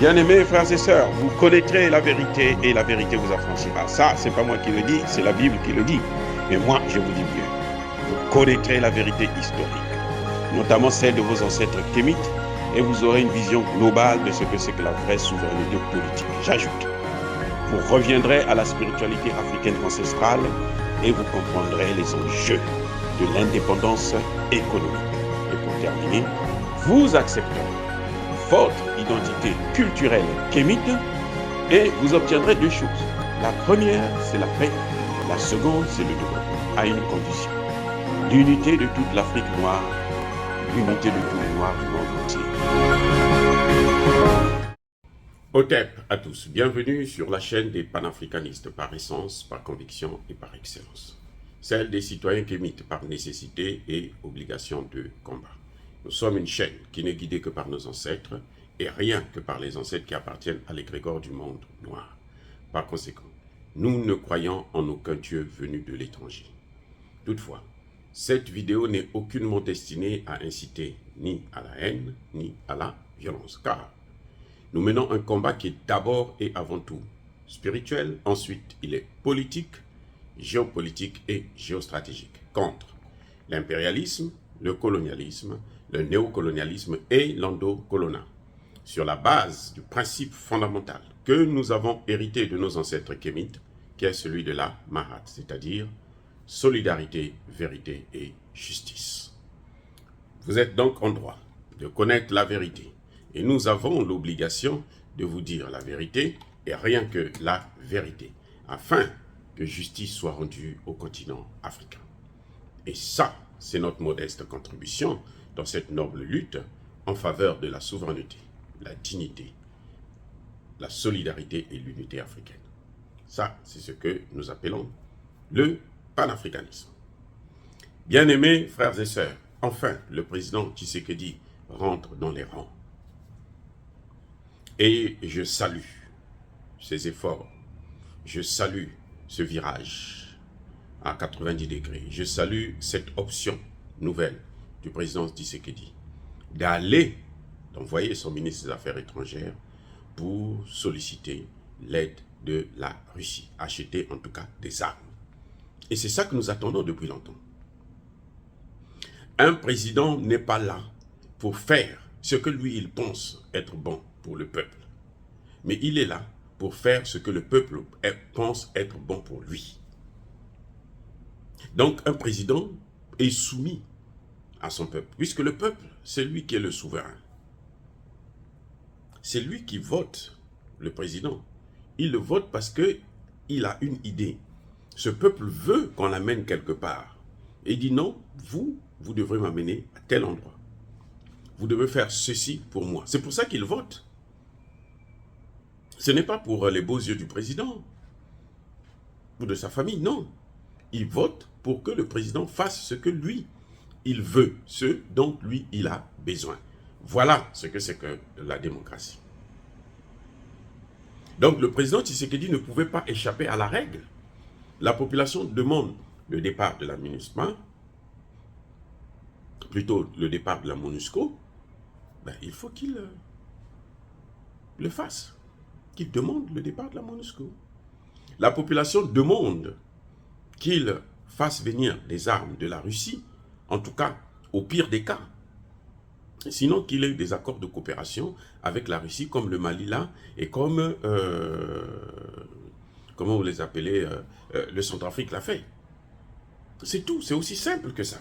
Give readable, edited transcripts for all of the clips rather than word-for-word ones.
Bien-aimés frères et sœurs, vous connaîtrez la vérité et la vérité vous affranchira. Ça, c'est pas moi qui le dis, c'est la Bible qui le dit. Mais moi, je vous dis mieux. Vous connaîtrez la vérité historique, notamment celle de vos ancêtres kémites, et vous aurez une vision globale de ce que c'est que la vraie souveraineté politique. J'ajoute, vous reviendrez à la spiritualité africaine ancestrale et vous comprendrez les enjeux de l'indépendance économique. Et pour terminer, vous accepterez votre identité culturelle kémite et vous obtiendrez deux choses. La première, c'est la paix. La seconde, c'est le développement, à une condition. L'unité de toute l'Afrique noire, l'unité de tous les Noirs du monde entier. Otep à tous, bienvenue sur la chaîne des panafricanistes par essence, par conviction et par excellence. Celle des citoyens kémites par nécessité et obligation de combat. Nous sommes une chaîne qui n'est guidée que par nos ancêtres et rien que par les ancêtres qui appartiennent à l'égrégore du monde noir. Par conséquent, nous ne croyons en aucun Dieu venu de l'étranger. Toutefois, cette vidéo n'est aucunement destinée à inciter ni à la haine ni à la violence, car nous menons un combat qui est d'abord et avant tout spirituel, ensuite il est politique, géopolitique et géostratégique, contre l'impérialisme, le colonialisme, le néocolonialisme et l'endocoloniat, sur la base du principe fondamental que nous avons hérité de nos ancêtres kémites, qui est celui de la Mahat, c'est-à-dire solidarité, vérité et justice. Vous êtes donc en droit de connaître la vérité, et nous avons l'obligation de vous dire la vérité et rien que la vérité, afin que justice soit rendue au continent africain. Et ça, c'est notre modeste contribution dans cette noble lutte en faveur de la souveraineté, la dignité, la solidarité et l'unité africaine. Ça, c'est ce que nous appelons le panafricanisme. Bien-aimés frères et sœurs, enfin, le président Tshisekedi rentre dans les rangs. Et je salue ses efforts, je salue ce virage à 90 degrés. Je salue cette option nouvelle du président Tshisekedi d'envoyer son ministre des Affaires étrangères pour solliciter l'aide de la Russie, acheter en tout cas des armes. Et c'est ça que nous attendons depuis longtemps. Un président n'est pas là pour faire ce que lui il pense être bon pour le peuple, mais il est là pour faire ce que le peuple pense être bon pour lui. Donc un président est soumis à son peuple, puisque le peuple, c'est lui qui est le souverain. C'est lui qui vote le président. Il le vote parce qu'il a une idée. Ce peuple veut qu'on l'amène quelque part. Et il dit non, vous devrez m'amener à tel endroit. Vous devez faire ceci pour moi. C'est pour ça qu'il vote. Ce n'est pas pour les beaux yeux du président ou de sa famille, non. Il vote pour que le président fasse ce que lui, il veut, ce dont lui, il a besoin. Voilà ce que c'est que la démocratie. Donc le président Tshisekedi ne pouvait pas échapper à la règle. La population demande le départ de la MINUSMA, plutôt le départ de la MONUSCO. Ben, il faut qu'il le fasse, qu'il demande le départ de la MONUSCO. La population demande qu'il fasse venir des armes de la Russie, en tout cas au pire des cas. Sinon qu'il ait des accords de coopération avec la Russie, comme le Mali là, et comme, comment vous les appelez, le Centrafrique l'a fait. C'est tout, c'est aussi simple que ça.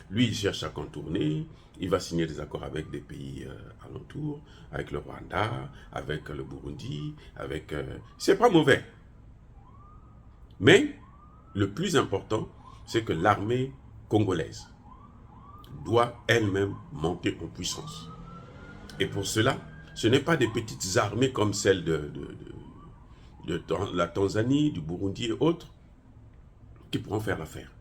Lui, il cherche à contourner, il va signer des accords avec des pays alentours, avec le Rwanda, avec le Burundi, avec... c'est pas mauvais. Mais le plus important, c'est que l'armée congolaise doit elle-même monter en puissance. Et pour cela, ce n'est pas des petites armées comme celles de la Tanzanie, du Burundi et autres qui pourront faire l'affaire.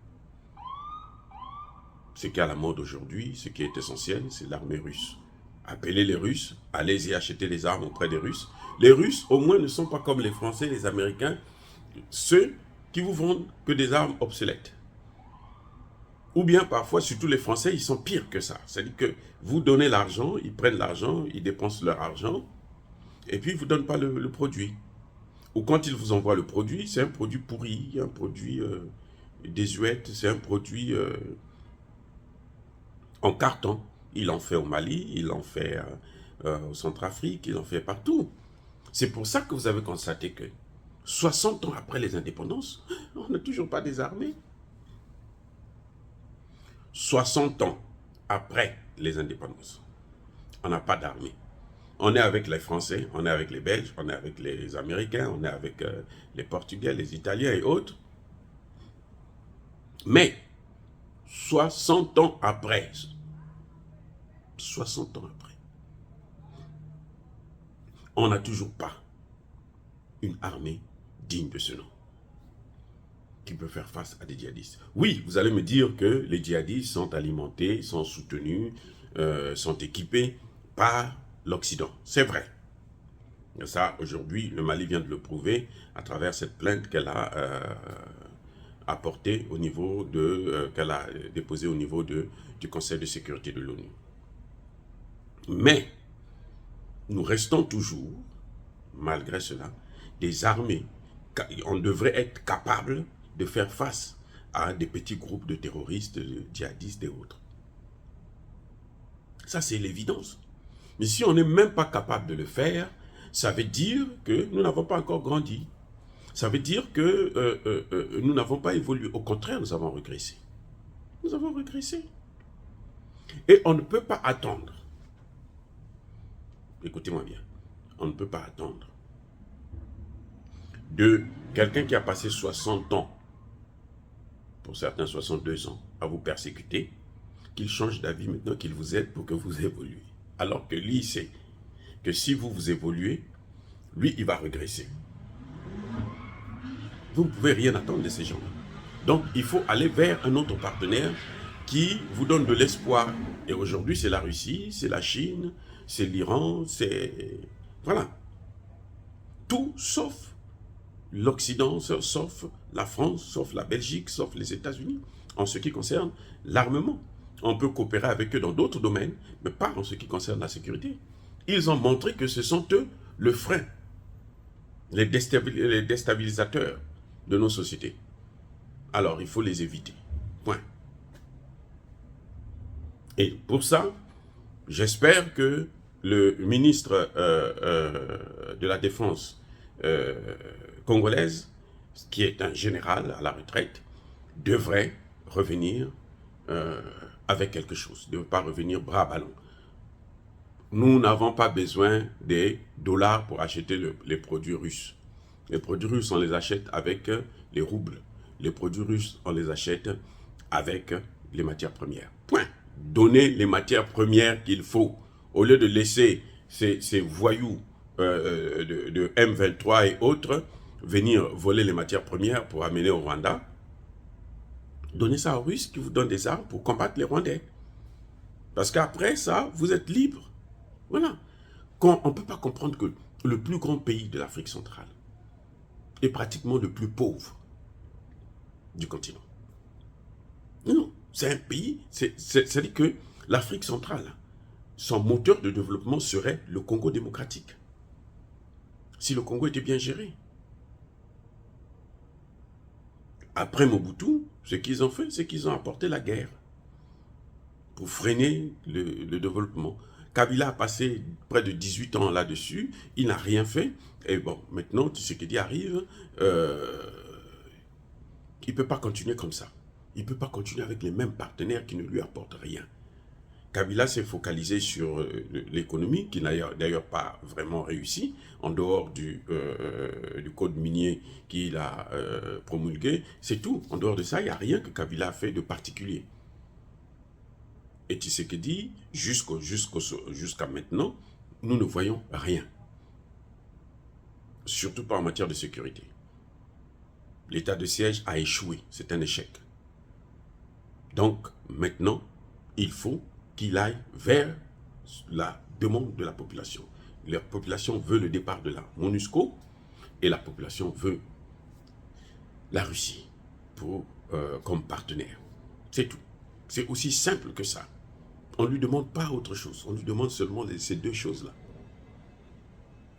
Ce qui est à la mode aujourd'hui, ce qui est essentiel, c'est l'armée russe. Appelez les Russes, allez-y acheter des armes auprès des Russes. Les Russes, au moins, ne sont pas comme les Français, les Américains, ceux qui vous vendent que des armes obsolètes. Ou bien parfois, surtout les Français, ils sont pires que ça. C'est-à-dire que vous donnez l'argent, ils prennent l'argent, ils dépensent leur argent, et puis ils ne vous donnent pas le produit. Ou quand ils vous envoient le produit, c'est un produit pourri, un produit désuet, c'est un produit en carton. Il en fait au Mali, il en fait au Centrafrique, il en fait partout. C'est pour ça que vous avez constaté que 60 ans après les indépendances, on n'a toujours pas désarmé. 60 ans après les indépendances, on n'a pas d'armée. On est avec les Français, on est avec les Belges, on est avec les Américains, on est avec les Portugais, les Italiens et autres. Mais 60 ans après, 60 ans après, on n'a toujours pas une armée digne de ce nom qui peut faire face à des djihadistes. Oui, vous allez me dire que les djihadistes sont alimentés, sont soutenus, sont équipés par l'Occident. C'est vrai. Et ça, aujourd'hui, le Mali vient de le prouver à travers cette plainte qu'elle a apportée au niveau de, qu'elle a déposée au niveau du Conseil de sécurité de l'ONU. Mais nous restons toujours, malgré cela, des armées. On devrait être capable de faire face à des petits groupes de terroristes, de djihadistes et autres. Ça, c'est l'évidence. Mais si on n'est même pas capable de le faire, ça veut dire que nous n'avons pas encore grandi. Ça veut dire que nous n'avons pas évolué. Au contraire, nous avons régressé. Nous avons régressé. Et on ne peut pas attendre. Écoutez-moi bien. On ne peut pas attendre de quelqu'un qui a passé 60 ans, pour certains 62 ans, à vous persécuter, qu'il change d'avis maintenant, qu'il vous aide pour que vous évoluez. Alors que lui, il sait que si vous vous évoluez, lui, il va régresser. Vous ne pouvez rien attendre de ces gens-là. Donc, il faut aller vers un autre partenaire qui vous donne de l'espoir. Et aujourd'hui, c'est la Russie, c'est la Chine, c'est l'Iran, c'est... Voilà. Tout sauf l'Occident, sauf la France, sauf la Belgique, sauf les États-Unis, en ce qui concerne l'armement. On peut coopérer avec eux dans d'autres domaines, mais pas en ce qui concerne la sécurité. Ils ont montré que ce sont eux le frein, les déstabilisateurs de nos sociétés. Alors, il faut les éviter. Point. Et pour ça, j'espère que le ministre de la Défense congolaise, qui est un général à la retraite, devrait revenir avec quelque chose, ne pas revenir bras ballants. Nous n'avons pas besoin des dollars pour acheter les produits russes. Les produits russes, on les achète avec les roubles. Les produits russes, on les achète avec les matières premières. Point. Donnez les matières premières qu'il faut. Au lieu de laisser ces voyous de M23 et autres venir voler les matières premières pour amener au Rwanda, donnez ça aux Russes qui vous donnent des armes pour combattre les Rwandais. Parce qu'après ça, vous êtes libre. Voilà. On ne peut pas comprendre que le plus grand pays de l'Afrique centrale est pratiquement le plus pauvre du continent. Non, c'est un pays, c'est-à-dire que l'Afrique centrale, son moteur de développement serait le Congo démocratique. Si le Congo était bien géré. Après Mobutu, ce qu'ils ont fait, c'est qu'ils ont apporté la guerre pour freiner le développement. Kabila a passé près de 18 ans là-dessus, il n'a rien fait. Et bon, maintenant, Tshisekedi arrive, il ne peut pas continuer comme ça. Il ne peut pas continuer avec les mêmes partenaires qui ne lui apportent rien. Kabila s'est focalisé sur l'économie, qui n'a d'ailleurs pas vraiment réussi, en dehors du code minier qu'il a promulgué. C'est tout. En dehors de ça, il n'y a rien que Kabila a fait de particulier. Et Tshisekedi, jusqu'à maintenant, nous ne voyons rien. Surtout pas en matière de sécurité. L'état de siège a échoué. C'est un échec. Donc, maintenant, il faut qu'il aille vers la demande de la population. La population veut le départ de la MONUSCO et la population veut la Russie comme partenaire. C'est tout. C'est aussi simple que ça. On ne lui demande pas autre chose. On lui demande seulement ces deux choses-là.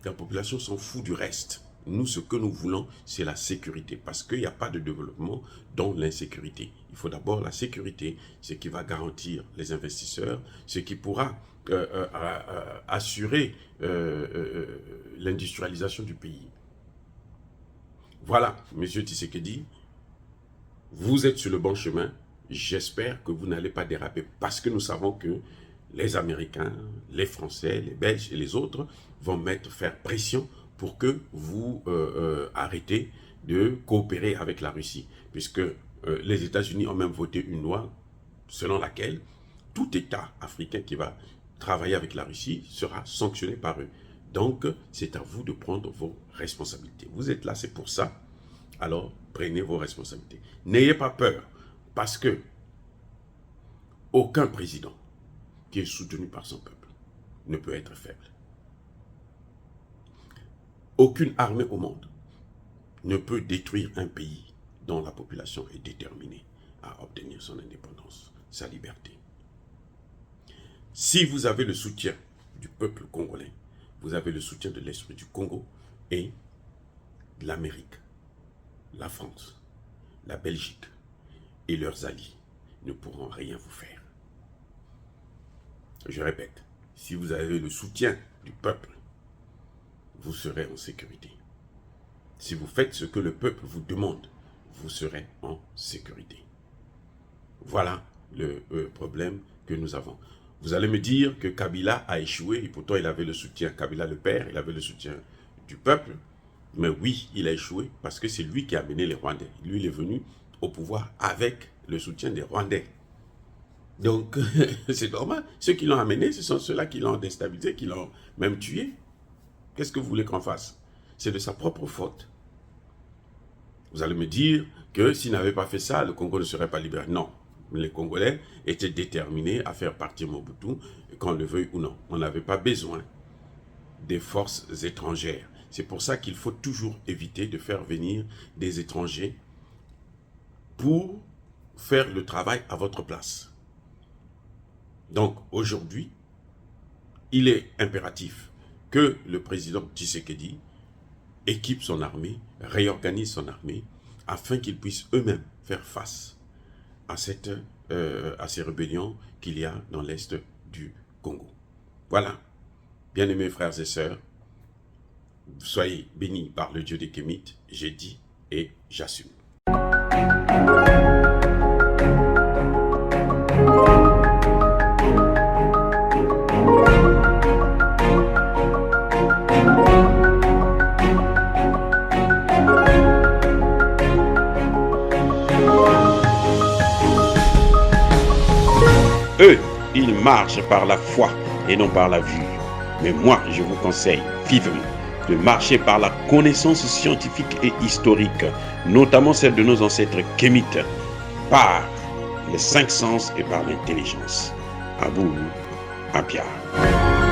La population s'en fout du reste. Nous, ce que nous voulons, c'est la sécurité. Parce qu'il n'y a pas de développement dans l'insécurité. Il faut d'abord la sécurité, ce qui va garantir les investisseurs, ce qui pourra assurer l'industrialisation du pays. Voilà, M. Tshisekedi, vous êtes sur le bon chemin. J'espère que vous n'allez pas déraper parce que nous savons que les Américains, les Français, les Belges et les autres vont faire pression pour que vous arrêtez de coopérer avec la Russie. Puisque les États-Unis ont même voté une loi selon laquelle tout État africain qui va travailler avec la Russie sera sanctionné par eux. Donc, c'est à vous de prendre vos responsabilités. Vous êtes là, c'est pour ça. Alors, prenez vos responsabilités. N'ayez pas peur, parce que aucun président qui est soutenu par son peuple ne peut être faible. Aucune armée au monde ne peut détruire un pays dont la population est déterminée à obtenir son indépendance, sa liberté. Si vous avez le soutien du peuple congolais, vous avez le soutien de l'Esprit du Congo et de l'Amérique, la France, la Belgique et leurs alliés ne pourront rien vous faire. Je répète, si vous avez le soutien du peuple, vous serez en sécurité. Si vous faites ce que le peuple vous demande, vous serez en sécurité. Voilà le problème que nous avons. Vous allez me dire que Kabila a échoué, et pourtant il avait le soutien, Kabila le père, il avait le soutien du peuple. Mais oui, il a échoué parce que c'est lui qui a amené les Rwandais. Lui, il est venu au pouvoir avec le soutien des Rwandais. Donc, c'est normal. Ceux qui l'ont amené, ce sont ceux-là qui l'ont déstabilisé, qui l'ont même tué. Qu'est-ce que vous voulez qu'on fasse? C'est de sa propre faute. Vous allez me dire que s'il n'avait pas fait ça, le Congo ne serait pas libéré. Non. Les Congolais étaient déterminés à faire partir Mobutu, qu'on le veuille ou non. On n'avait pas besoin des forces étrangères. C'est pour ça qu'il faut toujours éviter de faire venir des étrangers pour faire le travail à votre place. Donc aujourd'hui, il est impératif que le président Tshisekedi équipe son armée, réorganise son armée, afin qu'ils puissent eux-mêmes faire face à ces rébellions qu'il y a dans l'est du Congo. Voilà, bien-aimés frères et sœurs, soyez bénis par le Dieu des Kémites, j'ai dit et j'assume. Eux, ils marchent par la foi et non par la vue. Mais moi, je vous conseille vivement de marcher par la connaissance scientifique et historique, notamment celle de nos ancêtres kémites, par les 5 sens et par l'intelligence. À vous, à Pierre.